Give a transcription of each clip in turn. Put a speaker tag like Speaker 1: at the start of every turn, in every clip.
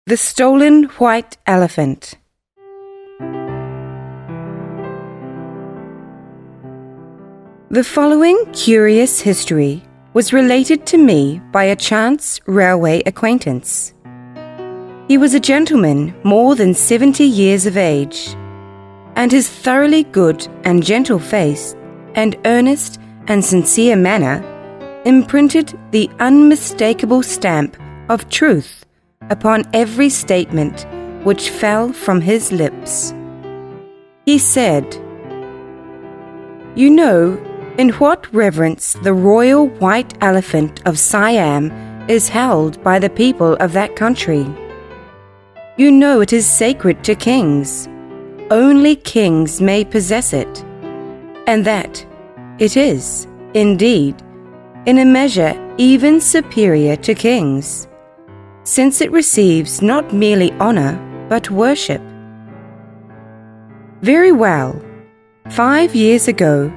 Speaker 1: The Stolen White Elephant. The following curious history was related to me by a chance railway acquaintance. He was a gentleman more than 70 years of age, and his thoroughly good and gentle face and earnest and sincere manner imprinted the unmistakable stamp of truth upon every statement which fell from his lips. He said, "You know in what reverence the royal white elephant of Siam is held by the people of that country. You know it is sacred to kings. Only kings may possess it, and that it is, indeed, in a measure even superior to kings, since it receives not merely honor but worship." Very well. 5 years ago,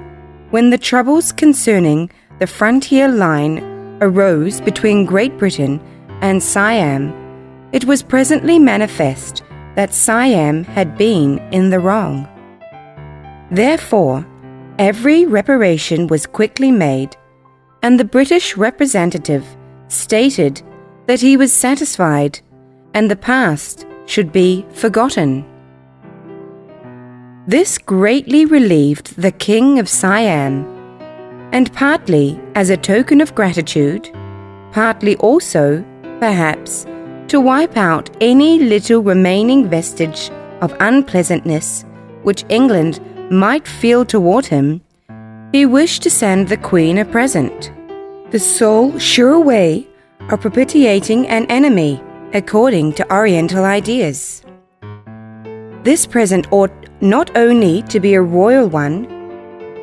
Speaker 1: when the troubles concerning the frontier line arose between Great Britain and Siam, it was presently manifest that Siam had been in the wrong. Therefore, every reparation was quickly made, and the British representative stated that he was satisfied and the past should be forgotten. This greatly relieved the King of Siam, and partly as a token of gratitude, partly also, perhaps, to wipe out any little remaining vestige of unpleasantness which England might feel toward him, he wished to send the Queen a present, the sole sure way of propitiating an enemy according to Oriental ideas. This present ought not only to be a royal one,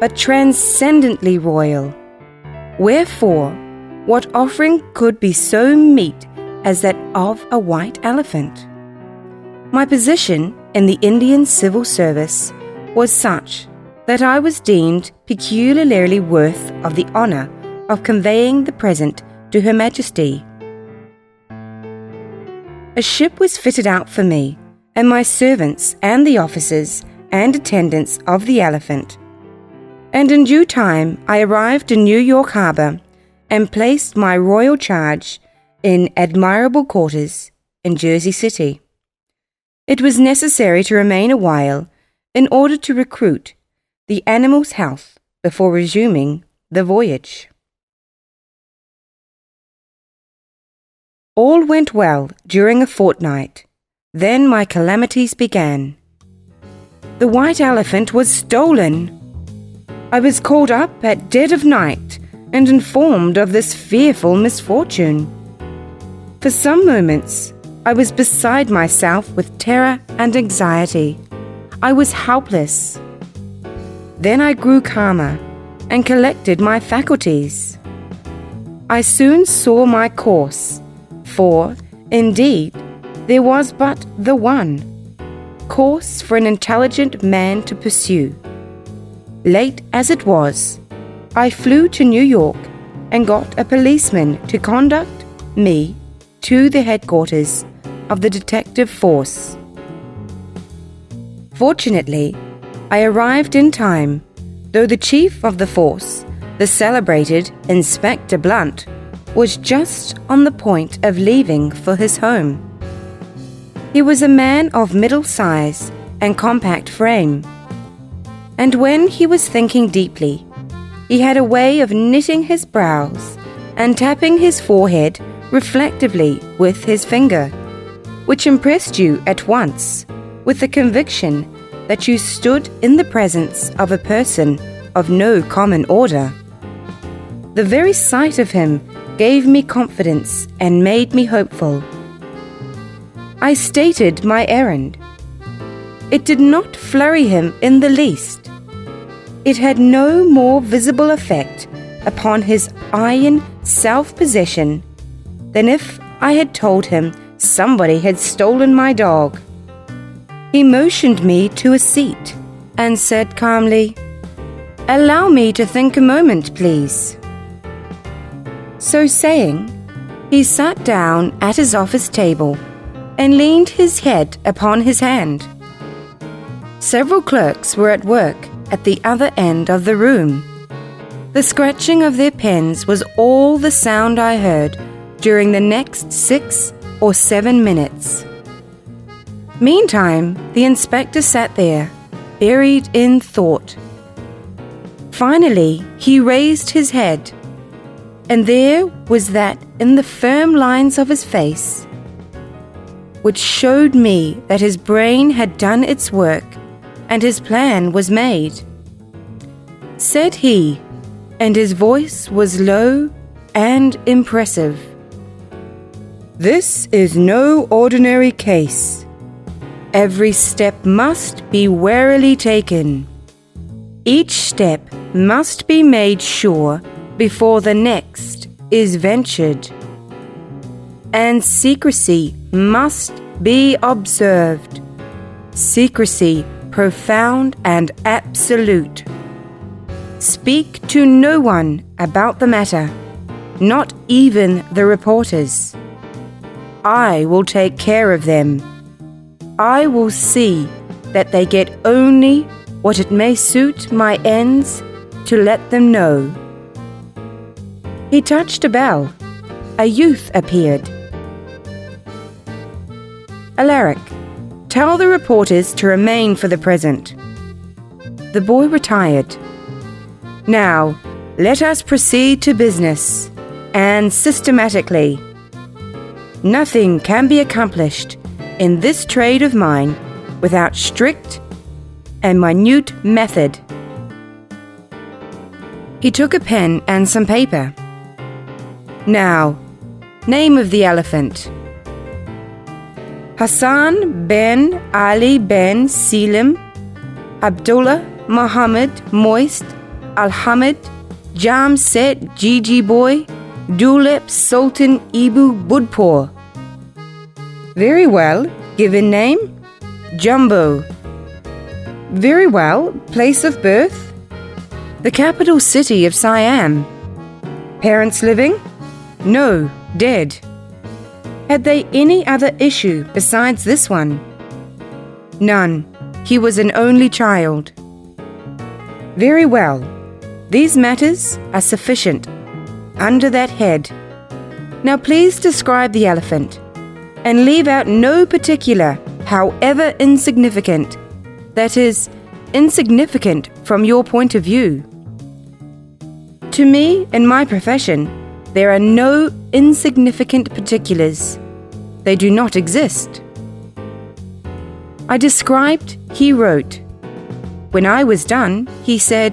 Speaker 1: but transcendently royal. Wherefore, what offering could be so meet as that of a white elephant? My position in the Indian civil service was such that I was deemed peculiarly worth of the honor of conveying the present to Her Majesty. A ship was fitted out for me, and my servants and the officers and attendants of the Elephant, and in due time I arrived in New York Harbor and placed my royal charge in admirable quarters in Jersey City. It was necessary to remain a while in order to recruit the animal's health before resuming the voyage. All went well during a fortnight. Then my calamities began. The white elephant was stolen. I was called up at dead of night and informed of this fearful misfortune. For some moments, I was beside myself with terror and anxiety. I was helpless. Then I grew calmer and collected my faculties. I soon saw my course, for, indeed, there was but the one course for an intelligent man to pursue. Late as it was, I flew to New York and got a policeman to conduct me to the headquarters of the detective force. Fortunately, I arrived in time, though the chief of the force, the celebrated Inspector Blunt, was just on the point of leaving for his home. He was a man of middle size and compact frame, and when he was thinking deeply, he had a way of knitting his brows and tapping his forehead reflectively with his finger, which impressed you at once with the conviction that you stood in the presence of a person of no common order. The very sight of him gave me confidence and made me hopeful. I stated my errand. It did not flurry him in the least. It had no more visible effect upon his iron self-possession than if I had told him somebody had stolen my dog. He motioned me to a seat and said calmly, "Allow me to think a moment, please." So saying, he sat down at his office table and leaned his head upon his hand. Several clerks were at work at the other end of the room. The scratching of their pens was all the sound I heard during the next 6 or 7 minutes. Meantime, the inspector sat there, buried in thought. Finally, he raised his head, and there was that in the firm lines of his face, which showed me that his brain had done its work and his plan was made. Said he, and his voice was low and impressive, "This is no ordinary case. Every step must be warily taken. Each step must be made sure before the next is ventured. And secrecy must be observed. Secrecy profound and absolute. Speak to no one about the matter, not even the reporters. I will take care of them. I will see that they get only what it may suit my ends to let them know." He touched a bell. A youth appeared. "Alaric, tell the reporters to remain for the present." The boy retired. "Now, let us proceed to business, and systematically. Nothing can be accomplished in this trade of mine without strict and minute method." He took a pen and some paper. "Now, name of the elephant." "Hassan ben Ali ben Selim Abdullah Muhammad Moist Alhamid Jamset Gigi Boy Dulep Sultan Ibu Budpur." "Very well. Given name?" "Jumbo." "Very well. Place of birth?" "The capital city of Siam." "Parents living?" "No, dead." "Had they any other issue besides this one?" "None. He was an only child." "Very well. These matters are sufficient under that head. Now please describe the elephant, and leave out no particular, however insignificant, that is, insignificant from your point of view. To me, in my profession, there are no insignificant particulars. They do not exist." I described, he wrote. When I was done, he said,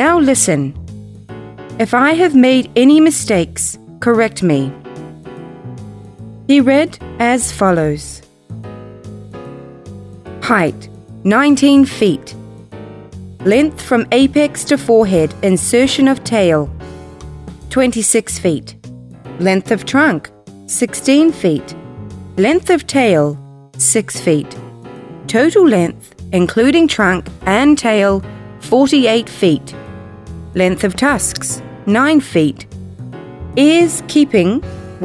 Speaker 1: "Now listen. If I have made any mistakes, correct me." He read as follows. Height, 19 feet. Length from apex to forehead, insertion of tail, 26 feet. Length of trunk, 16 feet. Length of tail, 6 feet. Total length, including trunk and tail, 48 feet. Length of tusks, 9 feet. Ears keeping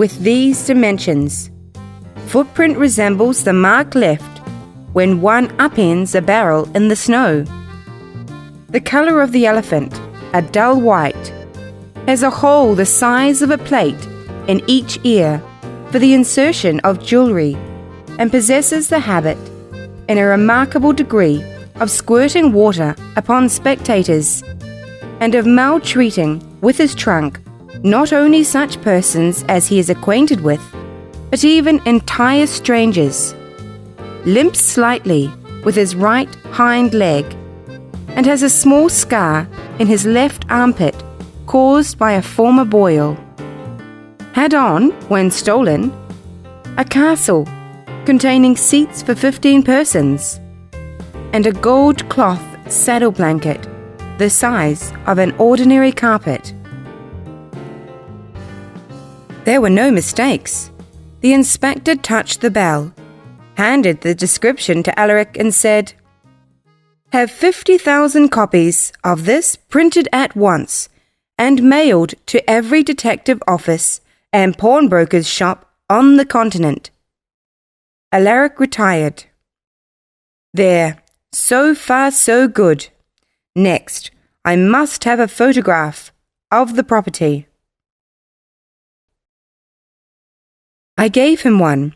Speaker 1: with these dimensions. Footprint resembles the mark left when one upends a barrel in the snow. The color of the elephant, a dull white, has a hole the size of a plate in each ear for the insertion of jewelry, and possesses the habit, in a remarkable degree, of squirting water upon spectators, and of maltreating with his trunk not only such persons as he is acquainted with, but even entire strangers. Limps slightly with his right hind leg, and has a small scar in his left armpit caused by a former boil. Had on, when stolen, a castle containing seats for 15 persons, and a gold cloth saddle blanket the size of an ordinary carpet. There were no mistakes. The inspector touched the bell, handed the description to Alaric and said, "Have 50,000 copies of this printed at once and mailed to every detective office and pawnbroker's shop on the continent. Alaric retired. There, so far so good. Next, I must have a photograph of the property. I gave him one.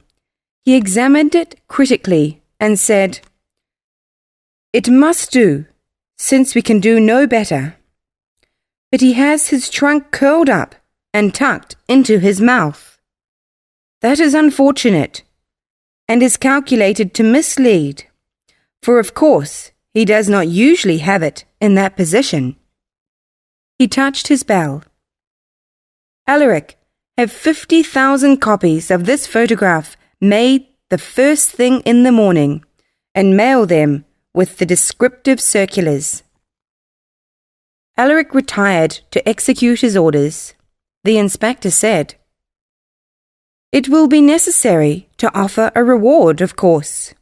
Speaker 1: He examined it critically and said, "It must do, since we can do no better." But he has his trunk curled up and tucked into his mouth. That is unfortunate, and is calculated to mislead, for of course he does not usually have it in that position. He touched his bell. "Alaric, have 50,000 copies of this photograph made the first thing in the morning, and mail them with the descriptive circulars." Alaric retired to execute his orders. The inspector said, "It will be necessary to offer a reward, of course.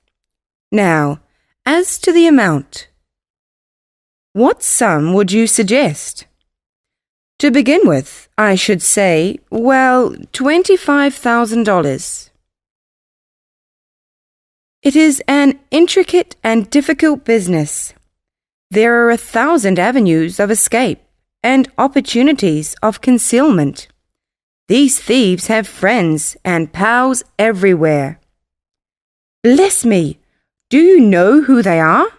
Speaker 1: Now, as to the amount, what sum would you suggest?" "To begin with, I should say, well, $25,000. It is an intricate and difficult business. There are 1,000 avenues of escape and opportunities of concealment. These thieves have friends and pals everywhere." "Bless me! Do you know who they are?"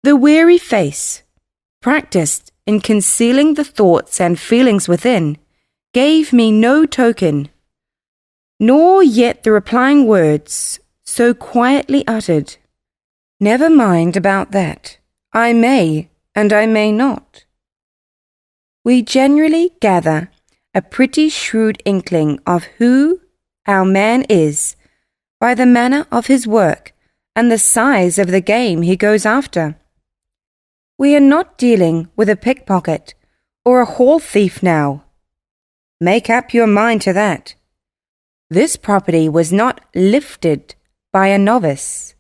Speaker 1: The weary face, practiced in concealing the thoughts and feelings within, gave me no token, nor yet the replying words, so quietly uttered. "Never mind about that. I may, and I may not." We generally gather a pretty shrewd inkling of who our man is by the manner of his work and the size of the game he goes after. We are not dealing with a pickpocket or a hall thief now. Make up your mind to that. This property was not lifted by a novice.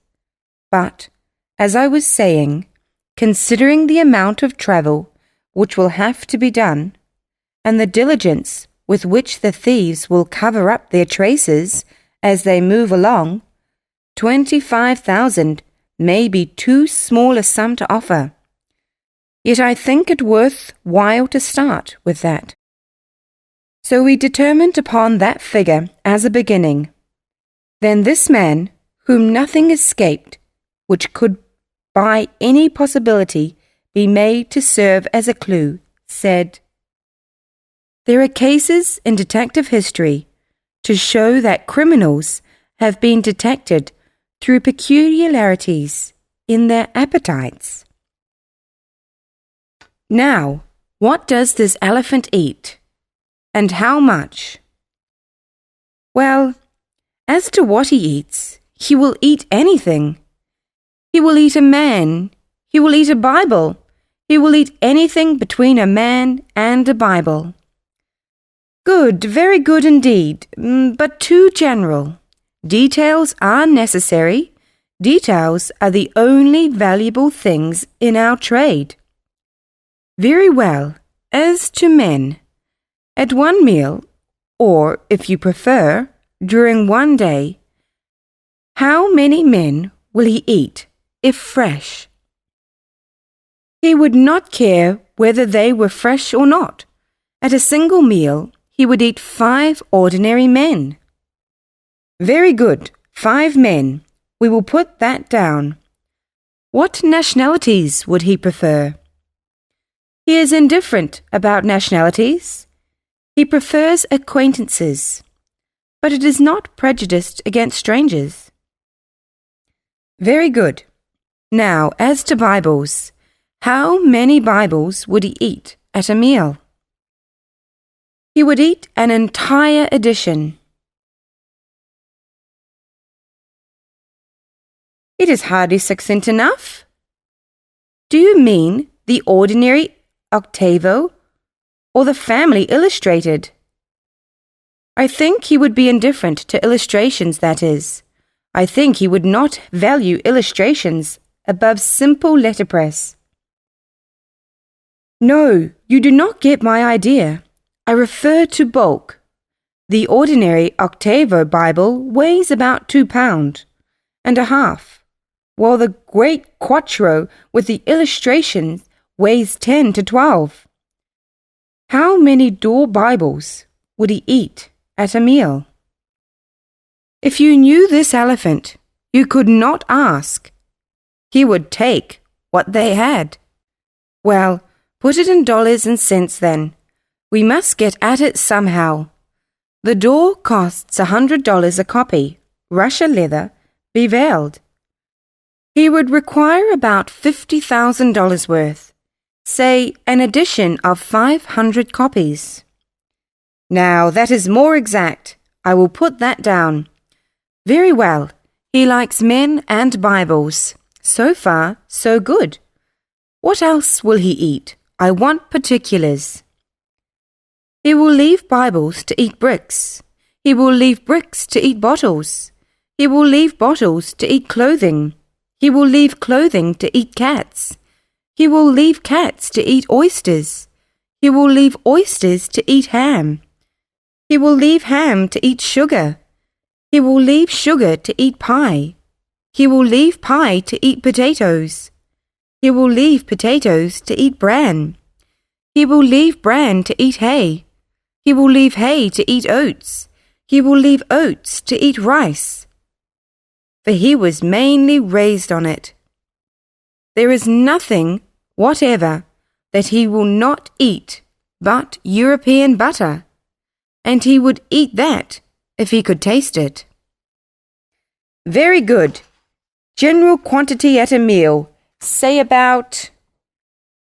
Speaker 1: But, as I was saying, considering the amount of travel which will have to be done, and the diligence with which the thieves will cover up their traces as they move along, 25,000 may be too small a sum to offer. Yet I think it worth while to start with that. So we determined upon that figure as a beginning. Then this man, whom nothing escaped, which could by any possibility be made to serve as a clue, said, "There are cases in detective history to show that criminals have been detected through peculiarities in their appetites. Now, what does this elephant eat, and how much?" "Well, as to what he eats, he will eat anything. He will eat a man, he will eat a Bible, he will eat anything between a man and a Bible." "Good, very good indeed, but too general. Details are necessary. Details are the only valuable things in our trade." "Very well, as to men, at one meal, or, if you prefer, during one day, how many men will he eat, if fresh?" "He would not care whether they were fresh or not. At a single meal, he would eat 5 ordinary men." "Very good, 5 men. We will put that down. What nationalities would he prefer?" "He is indifferent about nationalities. He prefers acquaintances, but it is not prejudiced against strangers." "Very good. Now, as to Bibles, how many Bibles would he eat at a meal?" "He would eat an entire edition." "It is hardly succinct enough. Do you mean the ordinary octavo, or the family illustrated?" "I think he would be indifferent to illustrations, that is. I think he would not value illustrations above simple letterpress." "No, you do not get my idea. I refer to bulk. The ordinary octavo Bible weighs about 2 pounds and a half, while the great quarto with the illustrations weighs 10 to 12. How many door Bibles would he eat at a meal? If you knew this elephant, you could not ask. He would take what they had. Well, put it in dollars and cents then. We must get at it somehow. The door costs $100 a copy, Russia leather, beveled. He would require about $50,000 worth, say an edition of 500 copies. Now that is more exact. I will put that down. Very well. He likes men and Bibles. So far, so good. What else will he eat? I want particulars. He will leave Bibles to eat bricks. He will leave bricks to eat bottles. He will leave bottles to eat clothing. He will leave clothing to eat cats. He will leave cats to eat oysters. He will leave oysters to eat ham. He will leave ham to eat sugar. He will leave sugar to eat pie. He will leave pie to eat potatoes. He will leave potatoes to eat bran. He will leave bran to eat hay. He will leave hay to eat oats. He will leave oats to eat rice. For he was mainly raised on it. There is nothing whatever that he will not eat but European butter, and he would eat that if he could taste it. Very good. General quantity at a meal, say about,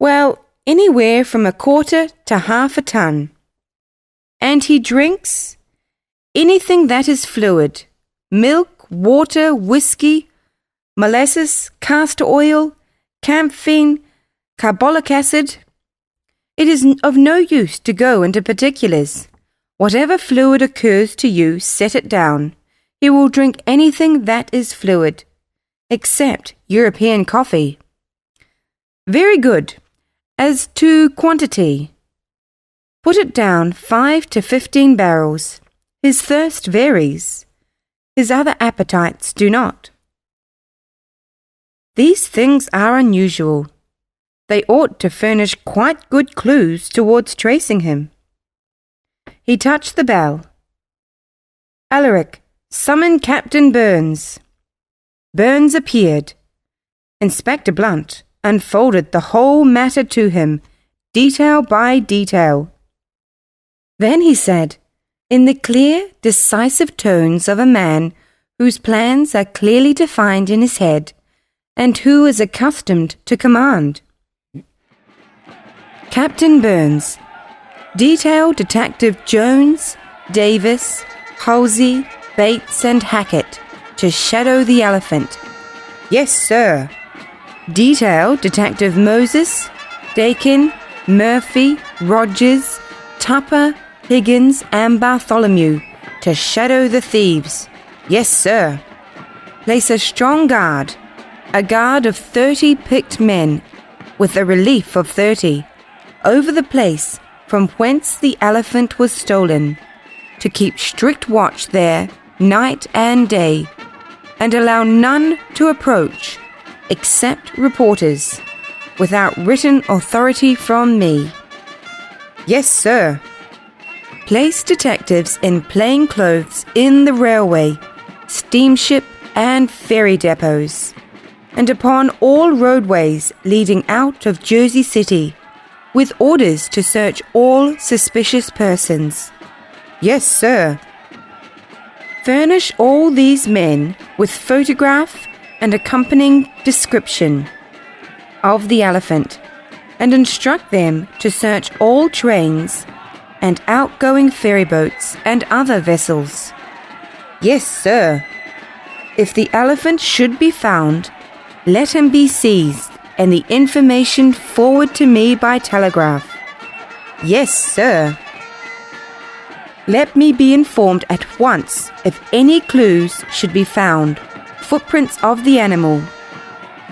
Speaker 1: well, anywhere from a quarter to half a ton. And he drinks anything that is fluid, milk, water, whiskey, molasses, castor oil, camphene, carbolic acid. It is of no use to go into particulars. Whatever fluid occurs to you, set it down. He will drink anything that is fluid, except European coffee. Very good. As to quantity, put it down 5 to 15 barrels. His thirst varies. His other appetites do not. These things are unusual. They ought to furnish quite good clues towards tracing him. He touched the bell. Alaric, summon Captain Burns. Burns appeared. Inspector Blunt unfolded the whole matter to him, detail by detail. Then he said, in the clear, decisive tones of a man whose plans are clearly defined in his head, and who is accustomed to command. Captain Burns, Detail Detective Jones, Davis, Halsey, Bates and Hackett to shadow the elephant. Yes, sir. Detail Detective Moses, Dakin, Murphy, Rogers, Tupper, Higgins and Bartholomew to shadow the thieves. Yes, sir. Place a strong guard, a guard of 30 picked men, with a relief of 30, over the place from whence the elephant was stolen, to keep strict watch there night and day, and allow none to approach, except reporters, without written authority from me. Yes, sir. Place detectives in plain clothes in the railway, steamship and ferry depots, and upon all roadways leading out of Jersey City, with orders to search all suspicious persons. Yes, sir. Furnish all these men with photograph and accompanying description of the elephant, and instruct them to search all trains and outgoing ferryboats and other vessels. Yes, sir. If the elephant should be found, let him be seized and the information forward to me by telegraph. Yes, sir. Let me be informed at once if any clues should be found, footprints of the animal,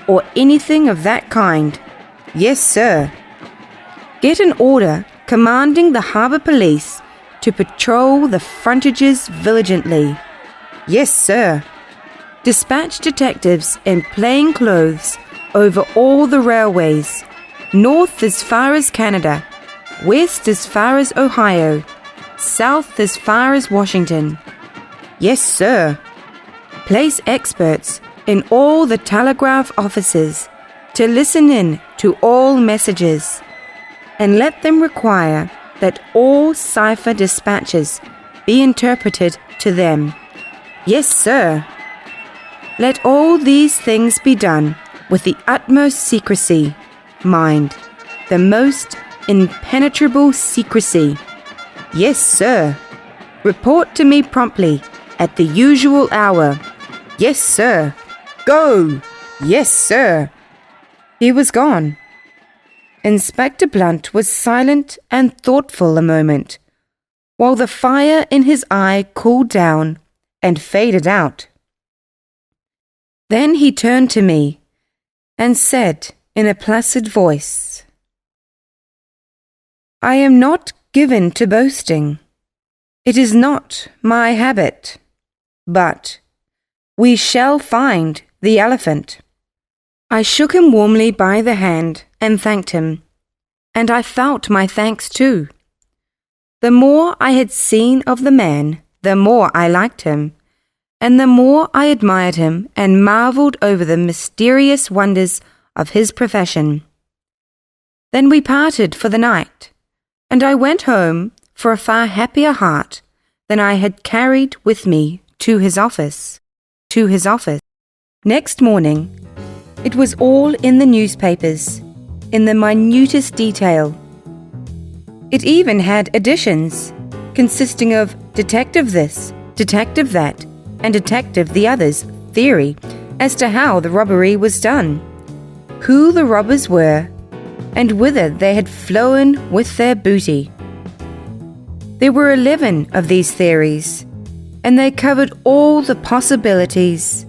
Speaker 1: or anything of that kind. Yes, sir. Get an order commanding the harbour police to patrol the frontages vigilantly. Yes, sir. Dispatch detectives in plain clothes over all the railways, north as far as Canada, west as far as Ohio, south as far as Washington. Yes, sir. Place experts in all the telegraph offices to listen in to all messages, and let them require that all cipher dispatches be interpreted to them. Yes, sir. Let all these things be done with the utmost secrecy, mind, the most impenetrable secrecy. Yes, sir. Report to me promptly at the usual hour. Yes, sir. Go! Yes, sir. He was gone. Inspector Blunt was silent and thoughtful a moment, while the fire in his eye cooled down and faded out. Then he turned to me and said in a placid voice, "I am not given to boasting. It is not my habit. But we shall find the elephant." I shook him warmly by the hand and thanked him, and I felt my thanks too. The more I had seen of the man, the more I liked him, and the more I admired him and marvelled over the mysterious wonders of his profession. Then we parted for the night, and I went home for a far happier heart than I had carried with me to his office. Next morning, it was all in the newspapers, in the minutest detail. It even had additions, consisting of Detective This, Detective That, and Detective the Other's theory as to how the robbery was done, who the robbers were, and whither they had flown with their booty. There were 11 of these theories, and they covered all the possibilities,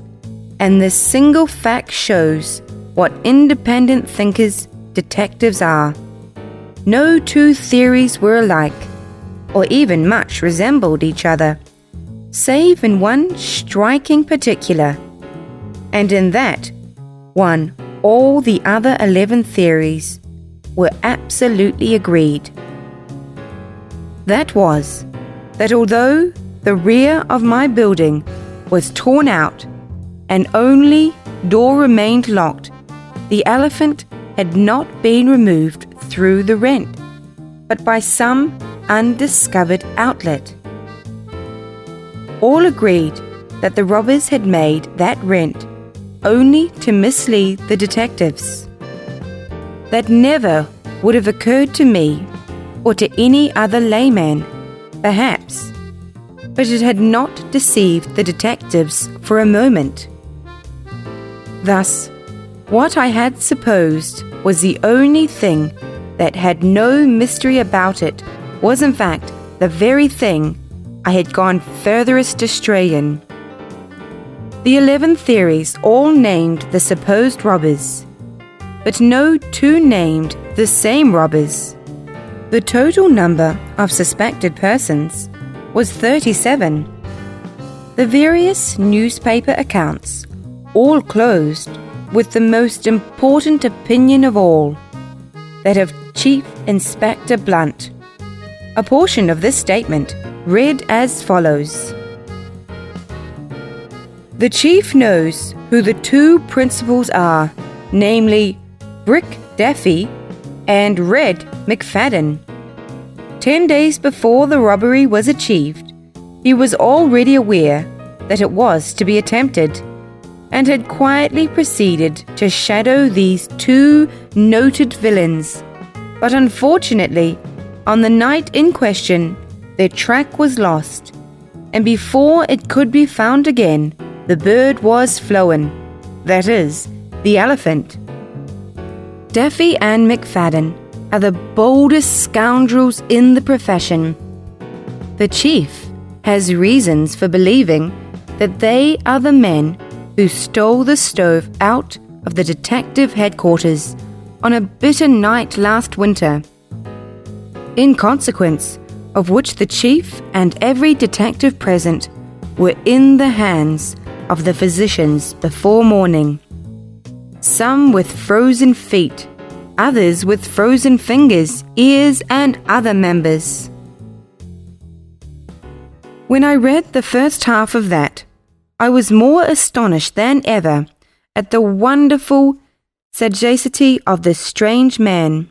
Speaker 1: and this single fact shows what independent thinkers detectives are. No two theories were alike, or even much resembled each other, save in one striking particular, and in that one all the other 11 theories were absolutely agreed. That was, that although the rear of my building was torn out and only door remained locked, the elephant had not been removed through the rent, but by some undiscovered outlet. All agreed that the robbers had made that rent only to mislead the detectives. That never would have occurred to me or to any other layman, perhaps, but it had not deceived the detectives for a moment. Thus, what I had supposed was the only thing that had no mystery about it was in fact the very thing I had gone furthest astray in. The 11 theories all named the supposed robbers, but no two named the same robbers. The total number of suspected persons was 37. The various newspaper accounts all closed with the most important opinion of all, that of Chief Inspector Blunt. A portion of this statement read as follows: "The Chief knows who the two principals are, namely Brick Daffy and Red McFadden. 10 days before the robbery was achieved, he was already aware that it was to be attempted, and had quietly proceeded to shadow these two noted villains. But unfortunately, on the night in question, their track was lost, and before it could be found again, the bird was flown, that is, the elephant. Daffy and McFadden are the boldest scoundrels in the profession. The chief has reasons for believing that they are the men who stole the stove out of the detective headquarters on a bitter night last winter. In consequence, of which the chief and every detective present were in the hands of the physicians before morning, some with frozen feet, others with frozen fingers, ears, and other members. When I read the first half of that, I was more astonished than ever at the wonderful sagacity of this strange man.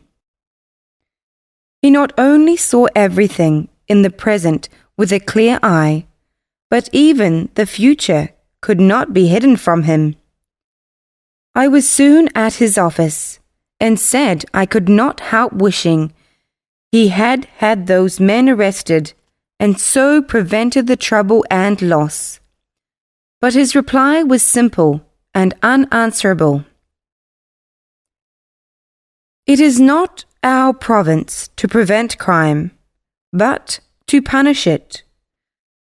Speaker 1: He not only saw everything in the present with a clear eye, but even the future could not be hidden from him. I was soon at his office, and said I could not help wishing he had had those men arrested, and so prevented the trouble and loss. But his reply was simple and unanswerable. It is not our province to prevent crime, but to punish it.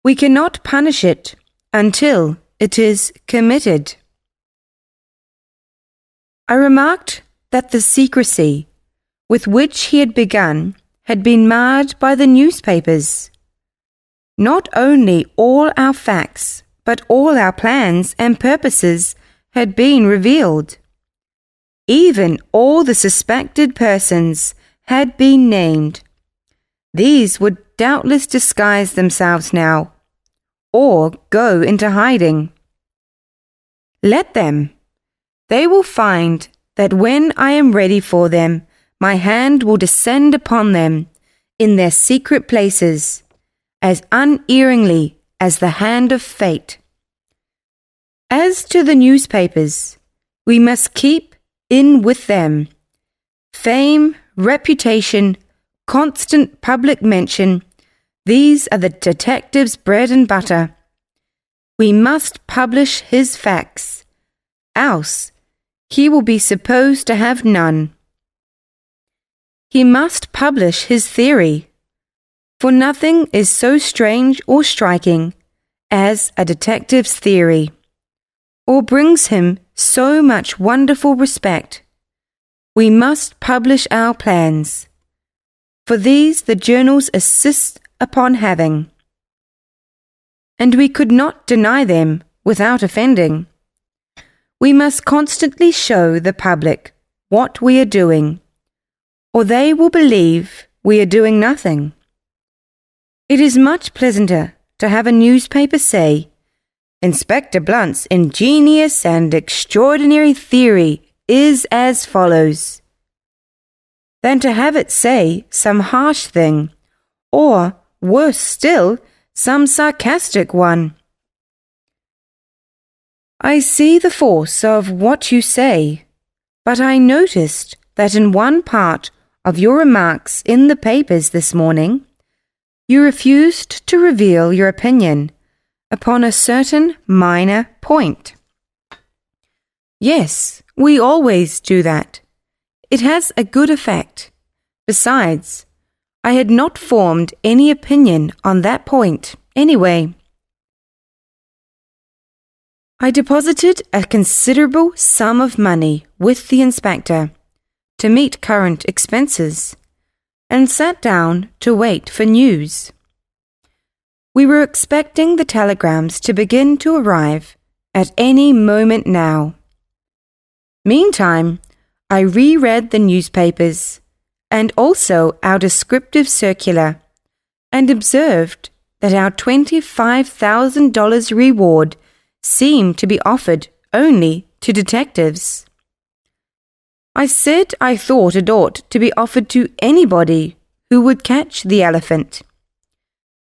Speaker 1: We cannot punish it until it is committed. I remarked that the secrecy with which he had begun had been marred by the newspapers. Not only all our facts, but all our plans and purposes had been revealed. Even all the suspected persons had been named. These would doubtless disguise themselves now, or go into hiding. Let them. They will find that when I am ready for them, my hand will descend upon them in their secret places, as unerringly as the hand of fate. As to the newspapers, we must keep in with them. Fame, reputation, constant public mention, these are the detective's bread and butter. We must publish his facts, else he will be supposed to have none. He must publish his theory, for nothing is so strange or striking as a detective's theory, or brings him so much wonderful respect. We must publish our plans, for these the journals insist upon having, and we could not deny them without offending. We must constantly show the public what we are doing, or they will believe we are doing nothing. It is much pleasanter to have a newspaper say, Inspector Blunt's ingenious and extraordinary theory is as follows, than to have it say some harsh thing, or, worse still, some sarcastic one. I see the force of what you say, but I noticed that in one part of your remarks in the papers this morning, you refused to reveal your opinion upon a certain minor point. Yes, we always do that. It has a good effect. Besides, I had not formed any opinion on that point anyway. I deposited a considerable sum of money with the inspector to meet current expenses, and sat down to wait for news. We were expecting the telegrams to begin to arrive at any moment now. Meantime, I reread the newspapers and also our descriptive circular, and observed that our $25,000 reward seemed to be offered only to detectives. I said I thought it ought to be offered to anybody who would catch the elephant.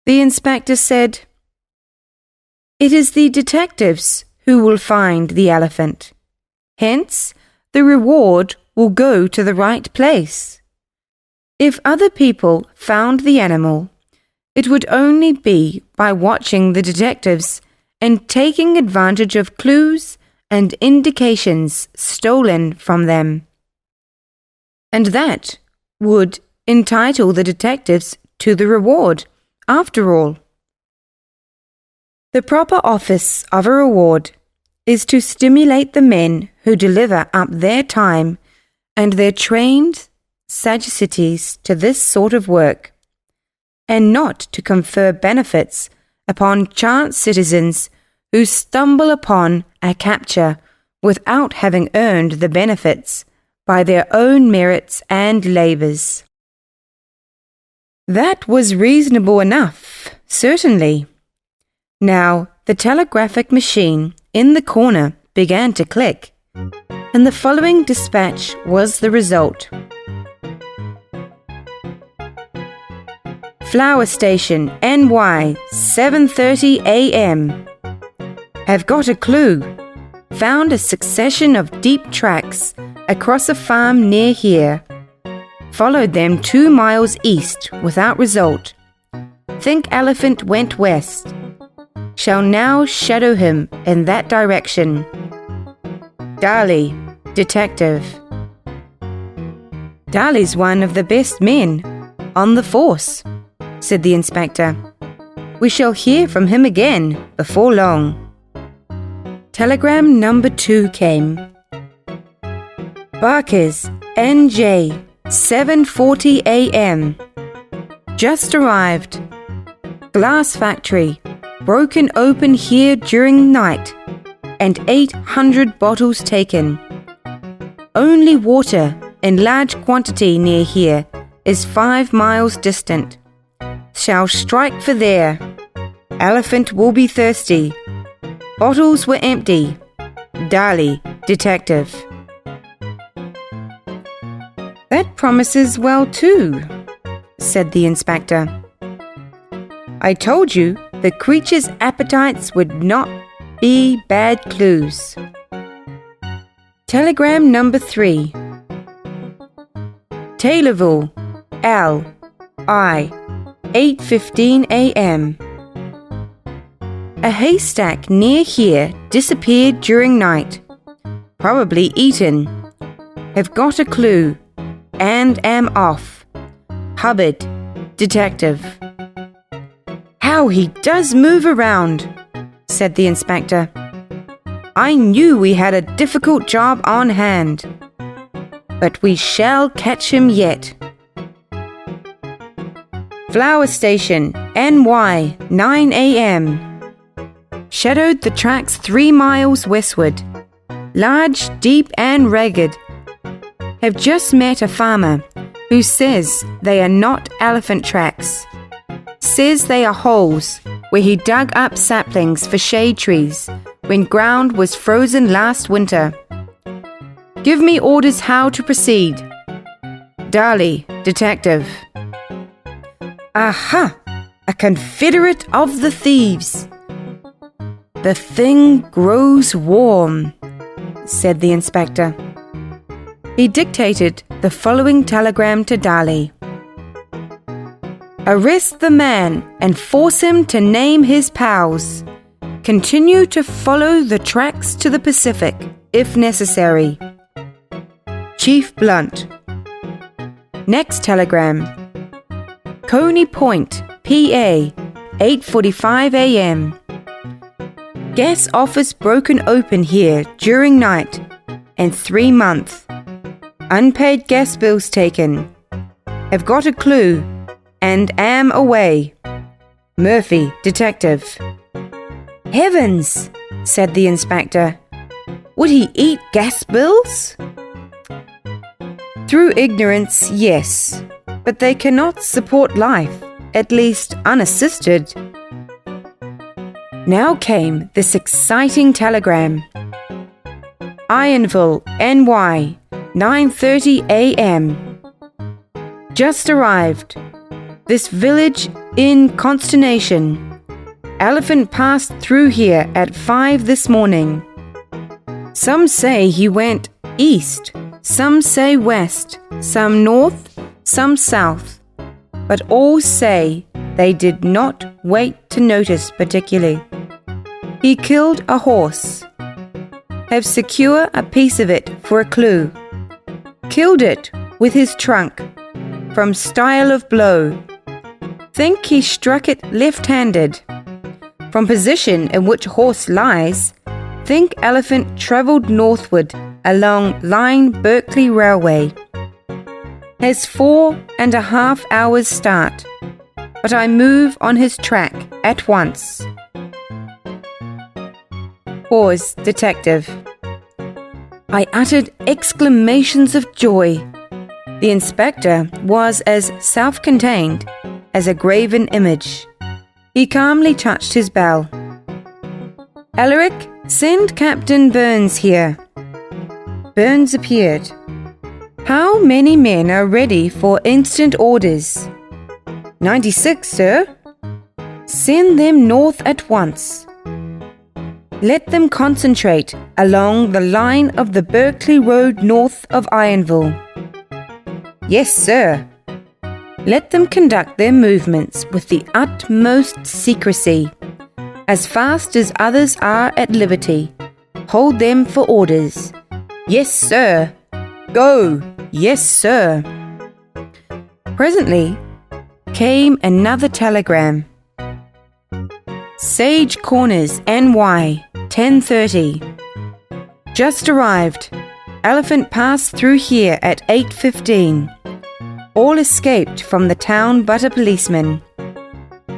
Speaker 1: The inspector said, It is the detectives who will find the elephant. Hence, the reward will go to the right place. If other people found the animal, it would only be by watching the detectives and taking advantage of clues and indications stolen from them. And that would entitle the detectives to the reward, after all. The proper office of a reward is to stimulate the men who deliver up their time and their trained sagacities to this sort of work, and not to confer benefits upon chance citizens who stumble upon a capture without having earned the benefits by their own merits and labours. That was reasonable enough, certainly. Now the telegraphic machine in the corner began to click, and the following dispatch was the result. Flower Station, NY, 7:30 a.m. Have got a clue. Found a succession of deep tracks across a farm near here. Followed them 2 miles east without result. Think elephant went west. Shall now shadow him in that direction. Dali, detective. Dali's one of the best men on the force, said the inspector. We shall hear from him again before long. Telegram number 2 came. Barkers, NJ, 7:40 a.m. Just arrived. Glass factory, broken open here during night, and 800 bottles taken. Only water in large quantity near here is 5 miles distant. Shall strike for there. Elephant will be thirsty. Bottles were empty. Dali, detective. That promises well too, said the inspector. I told you the creature's appetites would not be bad clues. Telegram number 3. Taylorville, L. I. 8:15 a.m. A haystack near here disappeared during night. Probably eaten. Have got a clue and am off. Hubbard, detective. How he does move around, said the inspector. I knew we had a difficult job on hand, but we shall catch him yet. Flower Station, NY, 9 a.m. Shadowed the tracks 3 miles westward. Large, deep and ragged. Have just met a farmer who says they are not elephant tracks. Says they are holes where he dug up saplings for shade trees when ground was frozen last winter. Give me orders how to proceed. Dali, detective. Aha! A confederate of the thieves. The thing grows warm, said the inspector. He dictated the following telegram to Dali. Arrest the man and force him to name his pals. Continue to follow the tracks to the Pacific, if necessary. Chief Blunt. Next telegram. Coney Point, PA, 8:45 a.m. Gas office broken open here during night and 3 months. Unpaid gas bills taken. Have got a clue and am away. Murphy, detective. Heavens, said the inspector. Would he eat gas bills? Through ignorance, yes, but they cannot support life, at least unassisted. Now came this exciting telegram. Ironville, NY, 9:30 a.m. Just arrived. This village in consternation. Elephant passed through here at 5 this morning. Some say he went east, some say west, some north, some south, but all say they did not wait to notice particularly. He killed a horse. Have secure a piece of it for a clue. Killed it with his trunk, from style of blow. Think he struck it left-handed. From position in which horse lies, think elephant travelled northward along line Berkeley Railway. Has 4.5 hours start. but I move on his track at once. Pause, detective. I uttered exclamations of joy. The inspector was as self-contained as a graven image. He calmly touched his bell. Alaric, send Captain Burns here. Burns appeared. How many men are ready for instant orders? 96, sir. Send them north at once. Let them concentrate along the line of the Berkeley Road north of Ironville. Yes, sir. Let them conduct their movements with the utmost secrecy. As fast as others are at liberty, hold them for orders. Yes, sir. Go. Yes, sir. Presently came another telegram. Sage Corners, NY, 10:30. Just arrived. Elephant passed through here at 8:15. All escaped from the town but a policeman.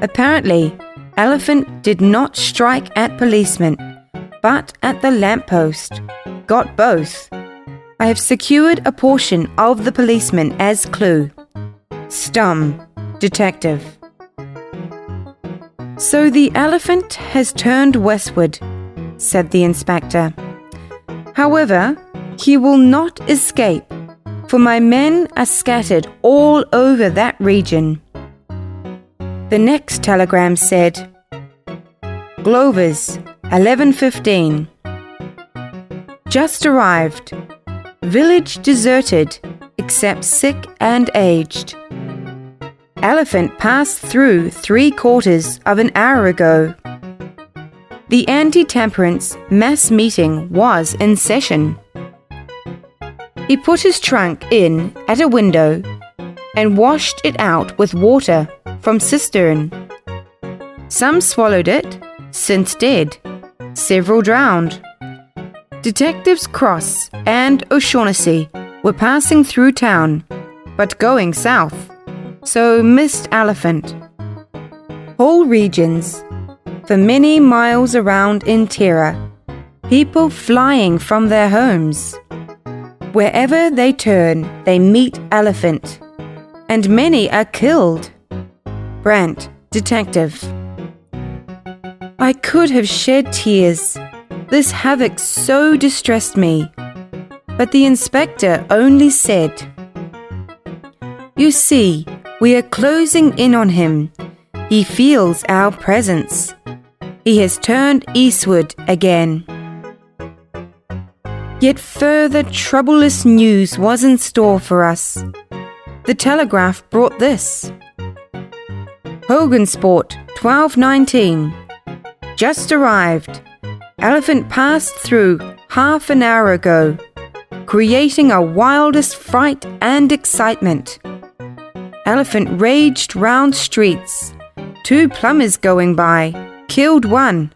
Speaker 1: Apparently, Elephant did not strike at policeman, but at the lamppost. Got both. I have secured a portion of the policeman as clue. Stum, detective. So the elephant has turned westward, said the inspector. However, he will not escape, for my men are scattered all over that region. The next telegram said, Glover's, 11:15. Just arrived. Village deserted, except sick and aged. Elephant passed through 3/4 of an hour ago. The anti-temperance mass meeting was in session. He put his trunk in at a window and washed it out with water from cistern. Some swallowed it, since dead. Several drowned. Detectives Cross and O'Shaughnessy were passing through town, but going south, so missed Elephant. Whole regions, for many miles around in terror, people flying from their homes. Wherever they turn, they meet Elephant, and many are killed. Brant, detective. I could have shed tears. This havoc so distressed me. But the inspector only said, You see, we are closing in on him. He feels our presence. He has turned eastward again. Yet further troublous news was in store for us. The Telegraph brought this. Hogansport, 12:19. Just arrived. Elephant passed through half an hour ago, creating a wildest fright and excitement. Elephant raged round streets. 2 plumbers going by, killed one,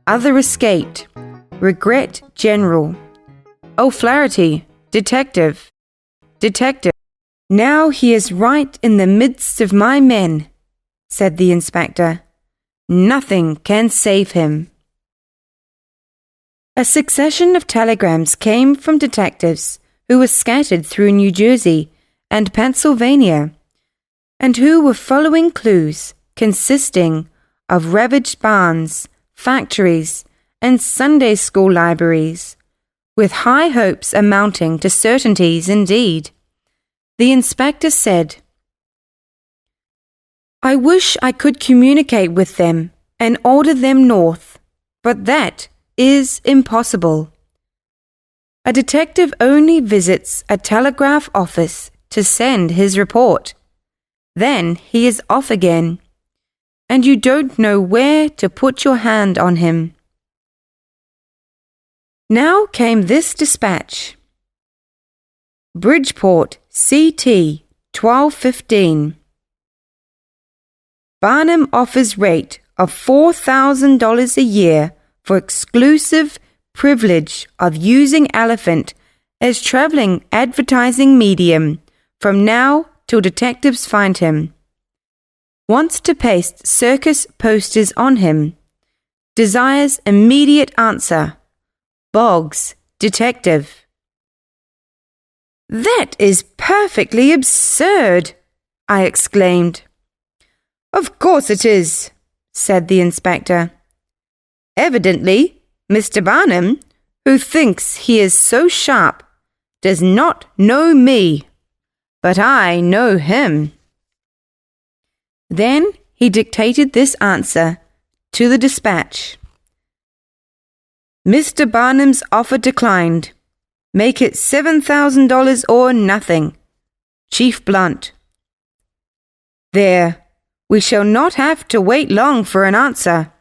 Speaker 1: other escaped. Regret general. O'Flaherty, detective. Detective. Now he is right in the midst of my men, said the inspector. Nothing can save him. A succession of telegrams came from detectives who were scattered through New Jersey and Pennsylvania, and who were following clues consisting of ravaged barns, factories, and Sunday school libraries, with high hopes amounting to certainties indeed. The inspector said, I wish I could communicate with them and order them north, but that is impossible. A detective only visits a telegraph office to send his report. Then he is off again, and you don't know where to put your hand on him. Now came this dispatch. Bridgeport, CT, 12:15. Barnum offers rate of $4,000 a year for exclusive privilege of using Elephant as traveling advertising medium from now till detectives find him. wants to paste circus posters on him. Desires immediate answer. Boggs, detective. "That is perfectly absurd," I exclaimed. "Of course it is," said the inspector. "Evidently, Mr. Barnum, who thinks he is so sharp, does not know me, but I know him." Then he dictated this answer to the dispatch. "Mr. Barnum's offer declined. Make it $7,000 or nothing. Chief Blunt." There, we shall not have to wait long for an answer.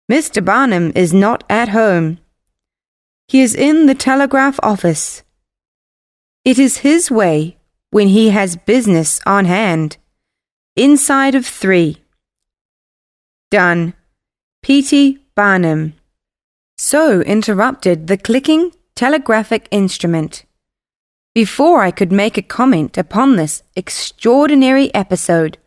Speaker 1: Mr. Barnum is not at home. He is in the telegraph office. It is his way when he has business on hand. Inside of 3. Done. P.T. Barnum. So interrupted the clicking telegraphic instrument. Before I could make a comment upon this extraordinary episode,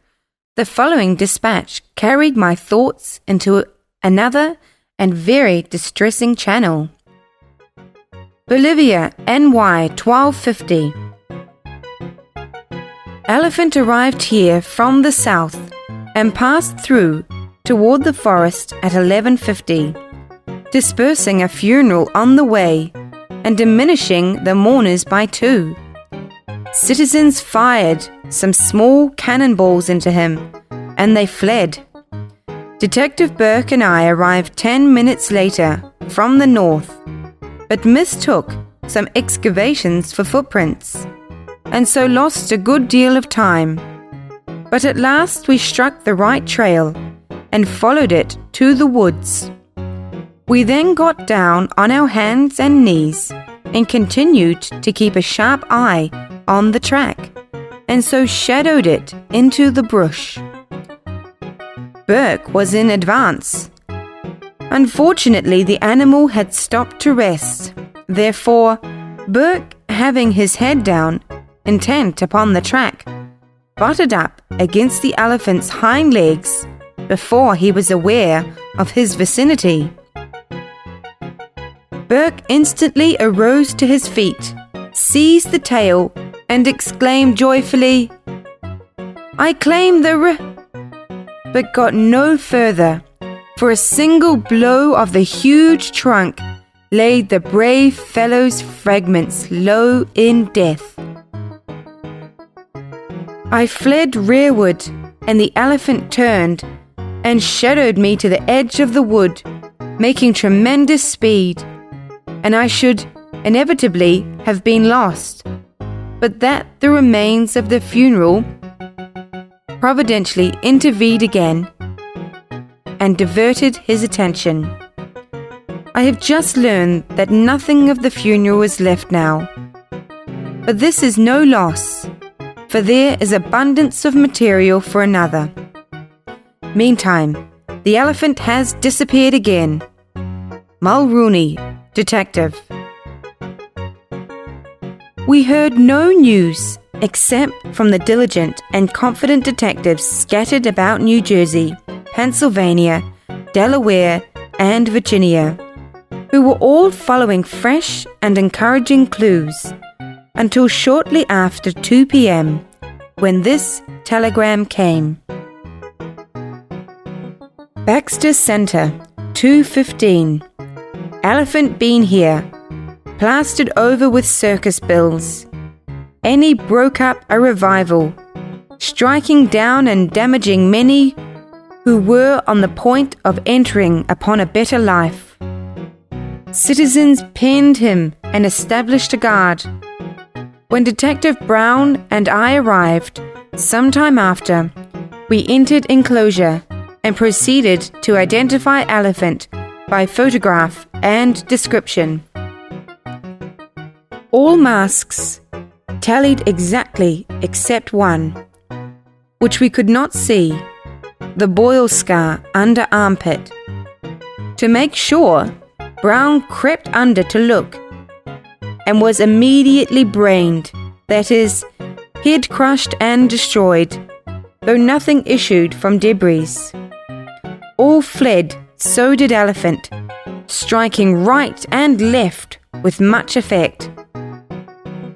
Speaker 1: the following dispatch carried my thoughts into another and very distressing channel. Bolivia, NY 1250. Elephant arrived here from the south and passed through toward the forest at 11:50, dispersing a funeral on the way and diminishing the mourners by 2. Citizens fired some small cannonballs into him, and they fled. Detective Burke and I arrived 10 minutes later from the north, but mistook some excavations for footprints, and so lost a good deal of time. But at last we struck the right trail and followed it to the woods. We then got down on our hands and knees and continued to keep a sharp eye on the track, and so shadowed it into the brush. Burke was in advance. Unfortunately, the animal had stopped to rest. Therefore, Burke, having his head down, intent upon the track, butted up against the elephant's hind legs before he was aware of his vicinity. Burke instantly arose to his feet, seized the tail, and exclaimed joyfully, "I claim the but got no further, for a single blow of the huge trunk laid the brave fellow's fragments low in death. I fled rearward, and the elephant turned and shadowed me to the edge of the wood, making tremendous speed, and I should inevitably have been lost, but that the remains of the funeral providentially intervened again and diverted his attention. I have just learned that nothing of the funeral is left now, but this is no loss, for there is abundance of material for another. Meantime, the elephant has disappeared again. Mulrooney, Detective." We heard no news except from the diligent and confident detectives scattered about New Jersey, Pennsylvania, Delaware, and Virginia, who were all following fresh and encouraging clues, until shortly after 2 p.m., when this telegram came. Baxter Center, 2:15. Elephant been here. Plastered over with circus bills. Any broke up a revival, striking down and damaging many who were on the point of entering upon a better life. Citizens pinned him and established a guard. When Detective Brown and I arrived, some time after, we entered enclosure and proceeded to identify elephant by photograph and description. All masks tallied exactly except one, which we could not see, the boil scar under armpit. To make sure, Brown crept under to look, and was immediately brained, that is, head crushed and destroyed. though nothing issued from debris. All fled, so did elephant, striking right and left with much effect.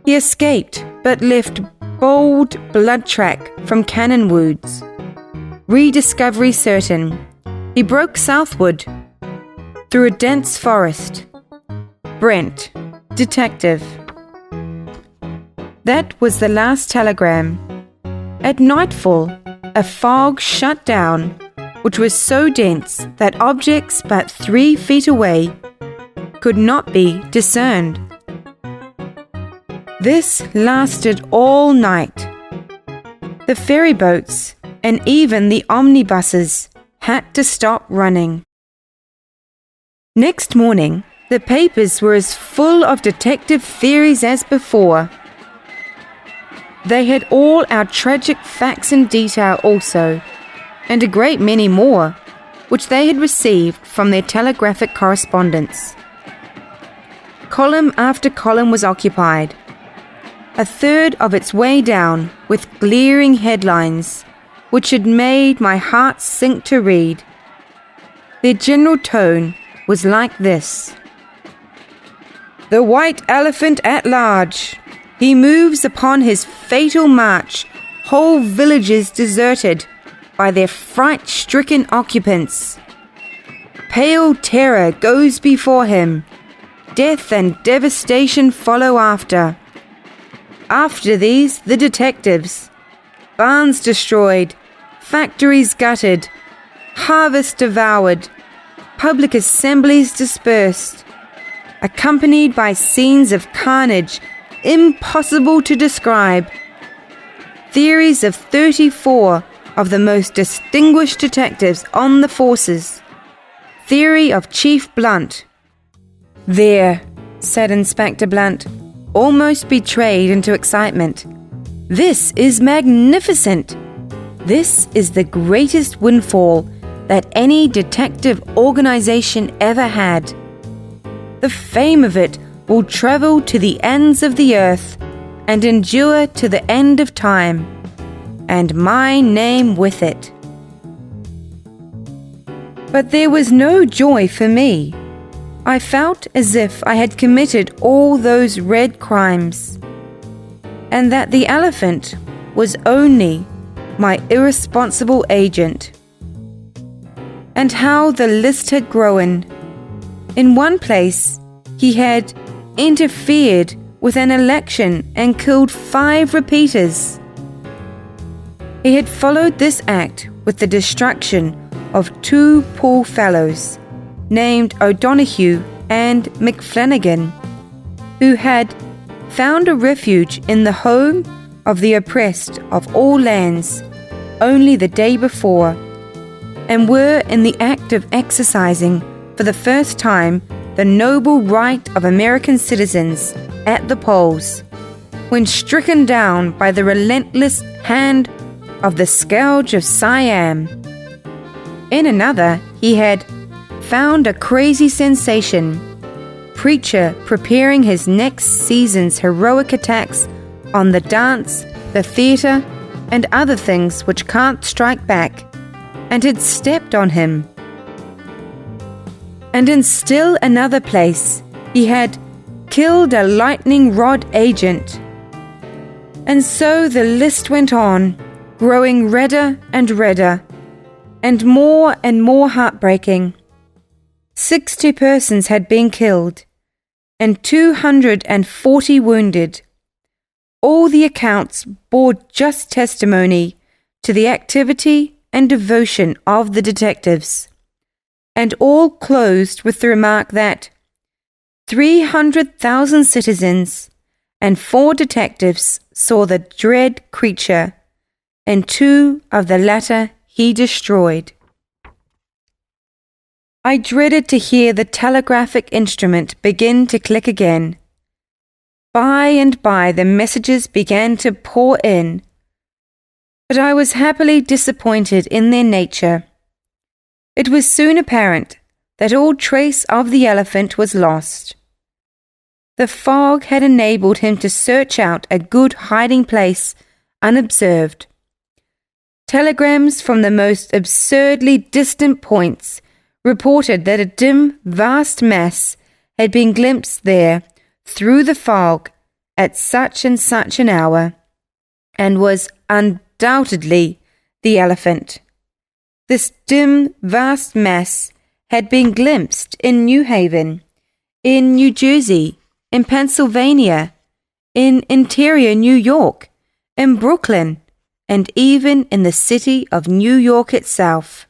Speaker 1: He escaped, but left bold blood track from cannon wounds. Rediscovery certain, he broke southward through a dense forest. Brent, detective. That was the last telegram. At nightfall, a fog shut down, which was so dense that objects but 3 feet away could not be discerned. This lasted all night. The ferry boats and even the omnibuses had to stop running. Next morning, the papers were as full of detective theories as before. They had all our tragic facts in detail also, and a great many more, which they had received from their telegraphic correspondence. Column after column was occupied, a third of its way down with glaring headlines, which had made my heart sink to read. Their general tone was like this: "The white elephant at large. He moves upon his fatal march, whole villages deserted by their fright-stricken occupants. Pale terror goes before him. Death and devastation follow after. After these, the detectives. Barns destroyed, factories gutted, harvest devoured, public assemblies dispersed, accompanied by scenes of carnage impossible to describe. Theories of 34 of the most distinguished detectives on the forces. Theory of Chief Blunt." "There," said Inspector Blunt, almost betrayed into excitement. "This is magnificent. This is the greatest windfall that any detective organization ever had. The fame of it will travel to the ends of the earth and endure to the end of time, and my name with it." But there was no joy for me. I felt as if I had committed all those red crimes, and that the elephant was only my irresponsible agent. And how the list had grown. In one place, he had interfered with an election and killed 5 repeaters. He had followed this act with the destruction of 2 poor fellows named O'Donoghue and McFlanagan, who had found a refuge in the home of the oppressed of all lands only the day before, and were in the act of exercising for the first time the noble right of American citizens at the polls, when stricken down by the relentless hand of the scourge of Siam. In another, he had found a crazy sensation, preacher preparing his next season's heroic attacks on the dance, the theatre, and other things which can't strike back, and had stepped on him. And in still another place, he had killed a lightning rod agent. And so the list went on, growing redder and redder, and more heartbreaking. 60 persons had been killed, and 240 wounded. All the accounts bore just testimony to the activity and devotion of the detectives, and all closed with the remark that 300,000 citizens and 4 detectives saw the dread creature, and 2 of the latter he destroyed. I dreaded to hear the telegraphic instrument begin to click again. By and by the messages began to pour in, but I was happily disappointed in their nature. It was soon apparent that all trace of the elephant was lost. The fog had enabled him to search out a good hiding place unobserved. Telegrams from the most absurdly distant points reported that a dim, vast mass had been glimpsed there through the fog at such and such an hour, and was undoubtedly the elephant. This dim, vast mass had been glimpsed in New Haven, in New Jersey, in Pennsylvania, in interior New York, in Brooklyn, and even in the city of New York itself.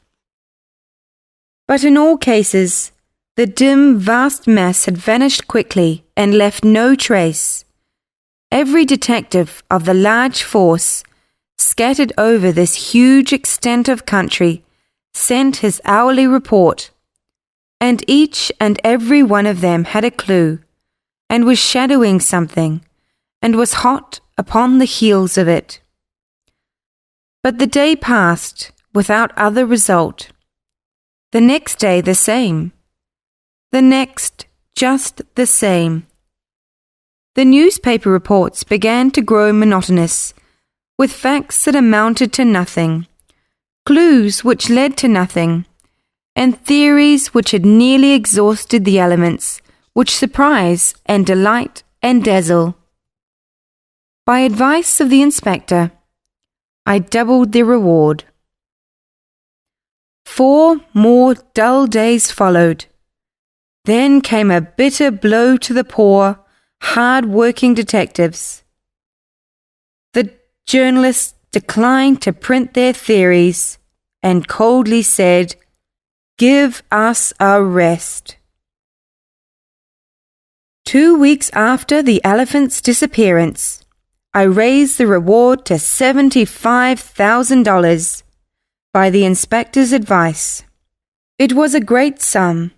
Speaker 1: But in all cases, the dim, vast mass had vanished quickly and left no trace. Every detective of the large force scattered over this huge extent of country sent his hourly report, and each and every one of them had a clue, and was shadowing something, and was hot upon the heels of it. But the day passed without other result. The next day the same. The next just the same. The newspaper reports began to grow monotonous, with facts that amounted to nothing, clues which led to nothing, and theories which had nearly exhausted the elements which surprise and delight and dazzle. By advice of the inspector, I doubled the reward. 4 more dull days followed. Then came a bitter blow to the poor, hard-working detectives. The journalists declined to print their theories and coldly said, "Give us a rest." 2 weeks after the elephant's disappearance, I raised the reward to $75,000 by the inspector's advice. It was a great sum,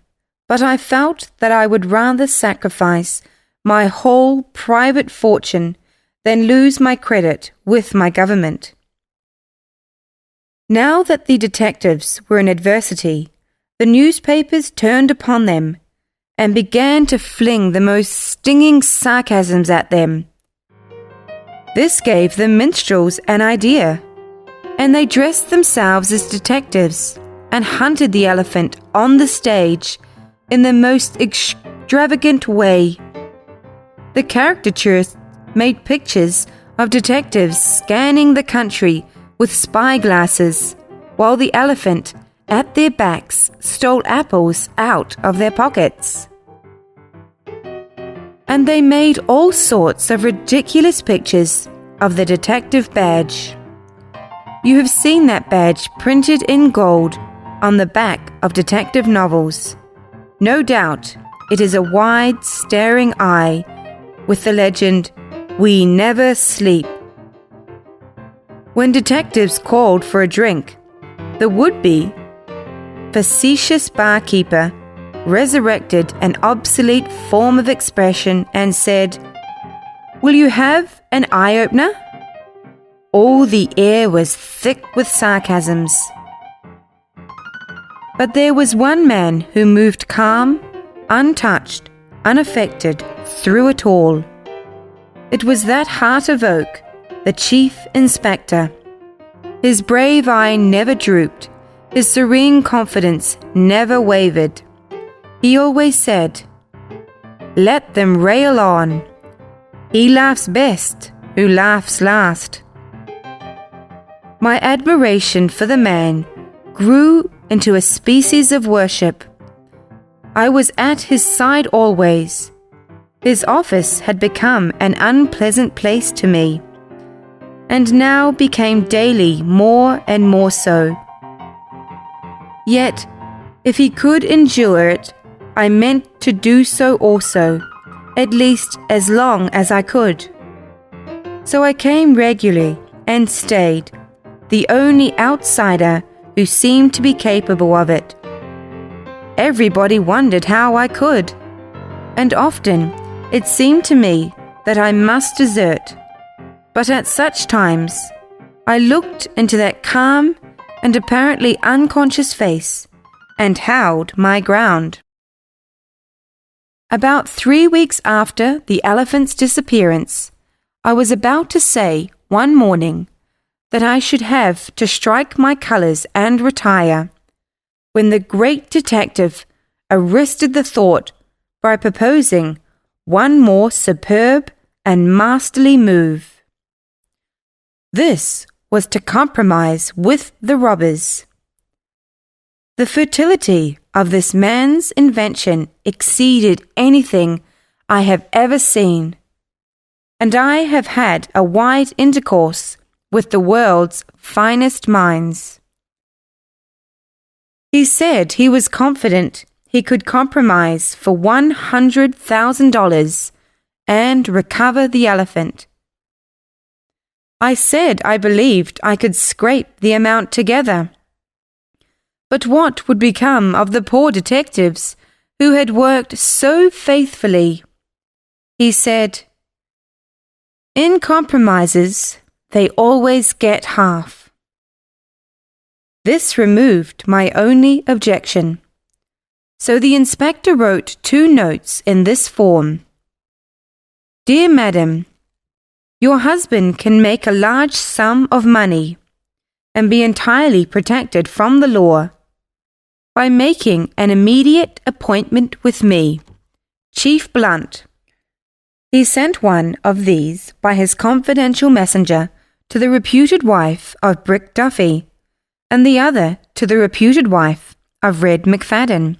Speaker 1: but I felt that I would rather sacrifice my whole private fortune than lose my credit with my government. Now that the detectives were in adversity, the newspapers turned upon them and began to fling the most stinging sarcasms at them. This gave the minstrels an idea, and they dressed themselves as detectives and hunted the elephant on the stage in the most extravagant way. The caricaturists made pictures of detectives scanning the country with spyglasses, while the elephant, at their backs, stole apples out of their pockets. And they made all sorts of ridiculous pictures of the detective badge. You have seen that badge printed in gold on the back of detective novels. No doubt it is a wide, staring eye with the legend, "We never sleep." When detectives called for a drink, the would-be facetious barkeeper resurrected an obsolete form of expression and said, "Will you have an eye-opener?" All the air was thick with sarcasms. But there was one man who moved calm, untouched, unaffected through it all. It was that heart of oak, the chief inspector. His brave eye never drooped, his serene confidence never wavered. He always said, "Let them rail on. He laughs best who laughs last." My admiration for the man grew into a species of worship. I was at his side always. His office had become an unpleasant place to me, and now became daily more and more so. Yet, if he could endure it, I meant to do so also, at least as long as I could. So I came regularly and stayed, the only outsider who seemed to be capable of it. Everybody wondered how I could, and often it seemed to me that I must desert. But at such times, I looked into that calm and apparently unconscious face and held my ground. About 3 weeks after the elephant's disappearance, I was about to say one morning, that I should have to strike my colours and retire, when the great detective arrested the thought by proposing one more superb and masterly move. This was to compromise with the robbers. The fertility of this man's invention exceeded anything I have ever seen, and I have had a wide intercourse with the world's finest minds. He said he was confident he could compromise for $100,000 and recover the elephant. I said I believed I could scrape the amount together. But what would become of the poor detectives who had worked so faithfully? He said, "In compromises, they always get half." This removed my only objection. So the inspector wrote 2 notes in this form. "Dear Madam, your husband can make a large sum of money and be entirely protected from the law by making an immediate appointment with me, Chief Blunt." He sent one of these by his confidential messenger to the reputed wife of Brick Duffy, and the other to the reputed wife of Red McFadden.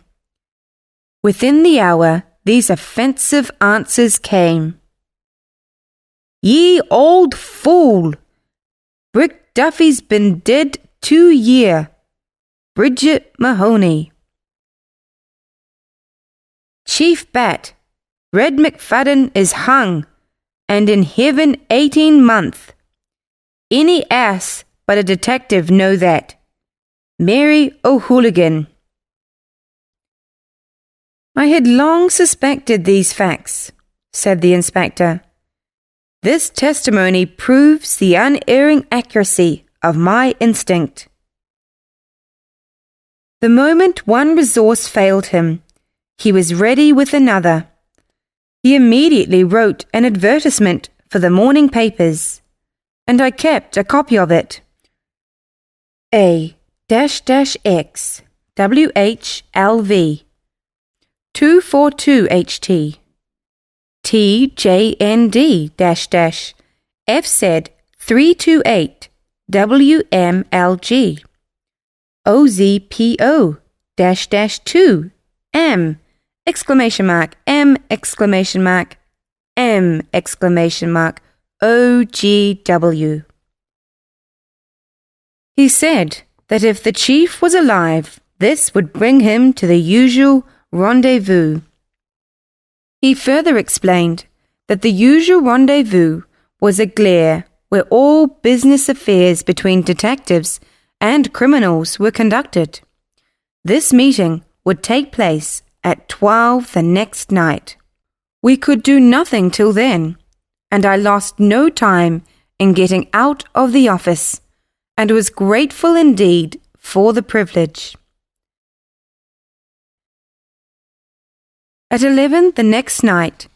Speaker 1: Within the hour, these offensive answers came. "Ye old fool! Brick Duffy's been dead 2 year. Bridget Mahoney." "Chief Bat, Red McFadden is hung, and in heaven 18 month. Any ass but a detective know that. Mary O'Hooligan." "I had long suspected these facts," said the inspector. "This testimony proves the unerring accuracy of my instinct." The moment one resource failed him, he was ready with another. He immediately wrote an advertisement for the morning papers, and I kept a copy of it. A-X WHLV 242 HT TJND FZ 328 WMLG OZPO -2 M OGW. He said that if the chief was alive, this would bring him to the usual rendezvous. He further explained that the usual rendezvous was a glare where all business affairs between detectives and criminals were conducted. This meeting would take place at 12 the next night. We could do nothing till then, and I lost no time in getting out of the office, and was grateful indeed for the privilege. At 11 the next night,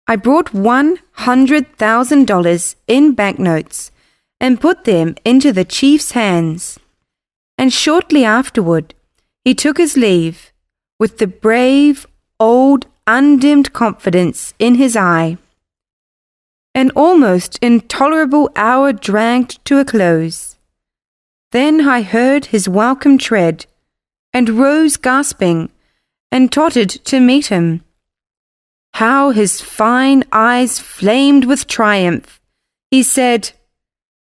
Speaker 1: I brought $100,000 in banknotes and put them into the chief's hands, and shortly afterward he took his leave with the brave, old, undimmed confidence in his eye. An almost intolerable hour dragged to a close. Then I heard his welcome tread, and rose gasping, and tottered to meet him. How his fine eyes flamed with triumph! He said,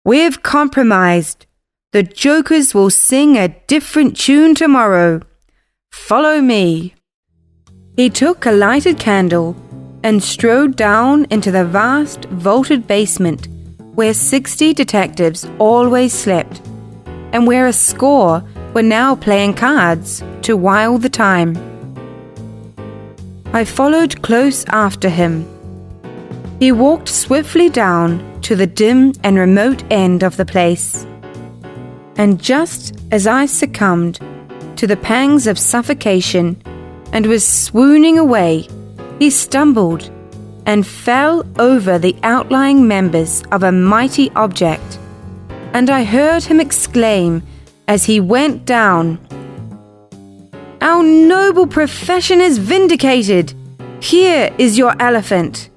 Speaker 1: "We've compromised. The jokers will sing a different tune tomorrow. Follow me." He took a lighted candle and strode down into the vast vaulted basement where 60 detectives always slept, and where a score were now playing cards to while the time. I followed close after him. He walked swiftly down to the dim and remote end of the place, and just as I succumbed to the pangs of suffocation and was swooning away, he stumbled and fell over the outlying members of a mighty object, and I heard him exclaim as he went down, "Our noble profession is vindicated! Here is your elephant!"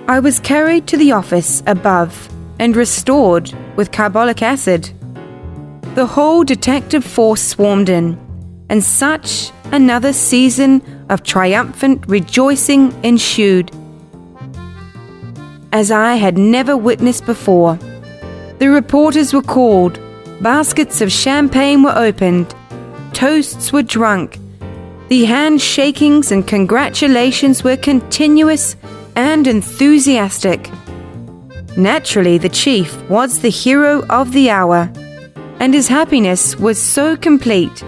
Speaker 1: I was carried to the office above and restored with carbolic acid. The whole detective force swarmed in, and such another season of triumphant rejoicing ensued as I had never witnessed before. The reporters were called, baskets of champagne were opened, toasts were drunk, the handshakings and congratulations were continuous and enthusiastic. Naturally, the chief was the hero of the hour, and his happiness was so complete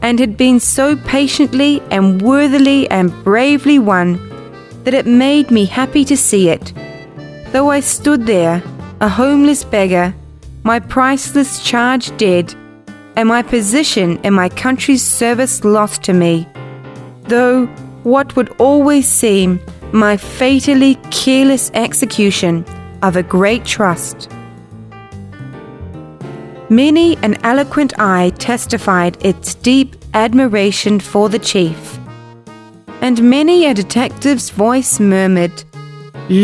Speaker 1: and had been so patiently and worthily and bravely won that it made me happy to see it. Though I stood there, a homeless beggar, my priceless charge dead, and my position in my country's service lost to me, though what would always seem my fatally careless execution of a great trust. Many an eloquent eye testified its deep admiration for the chief, and many a detective's voice murmured,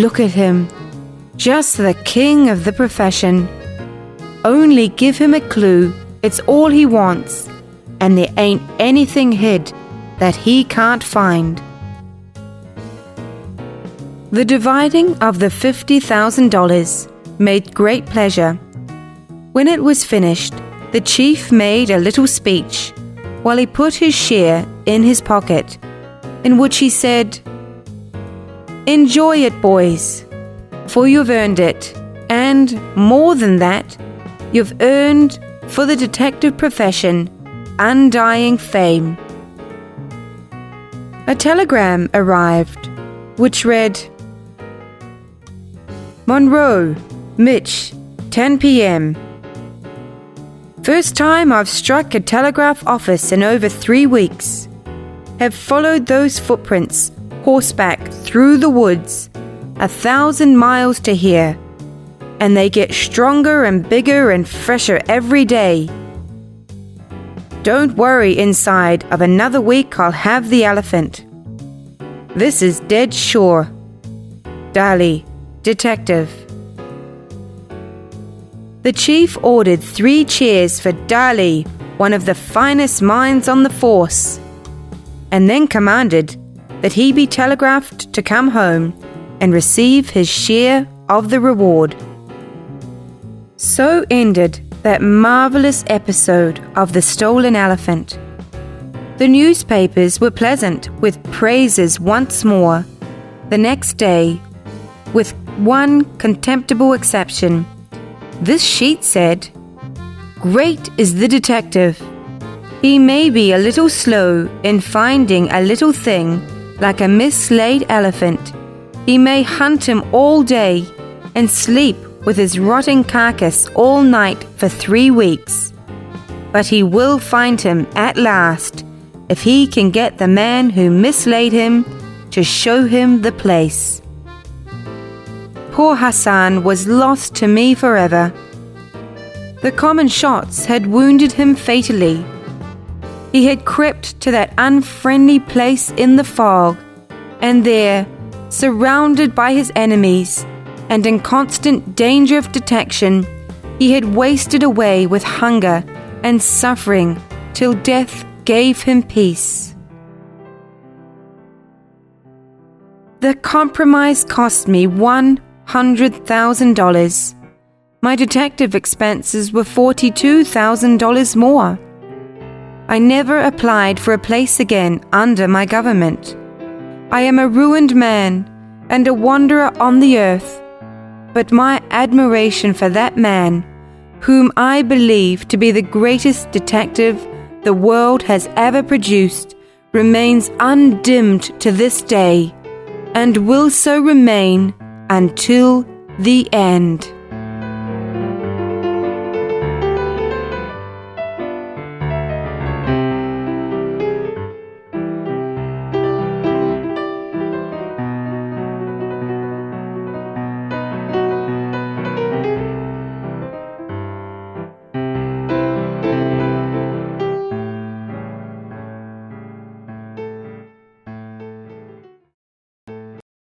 Speaker 1: "Look at him, just the king of the profession. Only give him a clue, it's all he wants, and there ain't anything hid that he can't find." The dividing of the $50,000 made great pleasure. When it was finished, the chief made a little speech while he put his share in his pocket, in which he said, "Enjoy it, boys, for you've earned it, and more than that, you've earned for the detective profession undying fame." A telegram arrived, which read, "Monroe, Mitch, 10 p.m. First time I've struck a telegraph office in over 3 weeks. Have followed those footprints horseback through the woods 1,000 miles to here, and they get stronger and bigger and fresher every day. Don't worry, inside of another week I'll have the elephant. This is dead sure. Dali, Detective." The chief ordered 3 chairs for Dali, one of the finest minds on the force, and then commanded that he be telegraphed to come home and receive his share of the reward. So ended that marvelous episode of the stolen elephant. The newspapers were pleasant with praises once more the next day, with one contemptible exception. This sheet said, "Great is the detective. He may be a little slow in finding a little thing like a mislaid elephant. He may hunt him all day and sleep with his rotting carcass all night for 3 weeks. But he will find him at last if he can get the man who mislaid him to show him the place." Poor Hassan was lost to me forever. The common shots had wounded him fatally. He had crept to that unfriendly place in the fog, and there, surrounded by his enemies and in constant danger of detection, he had wasted away with hunger and suffering till death gave him peace. The compromise cost me $100,000. My detective expenses were $42,000 more. I never applied for a place again under my government. I am a ruined man and a wanderer on the earth, but my admiration for that man, whom I believe to be the greatest detective the world has ever produced, remains undimmed to this day, and will so remain until the end.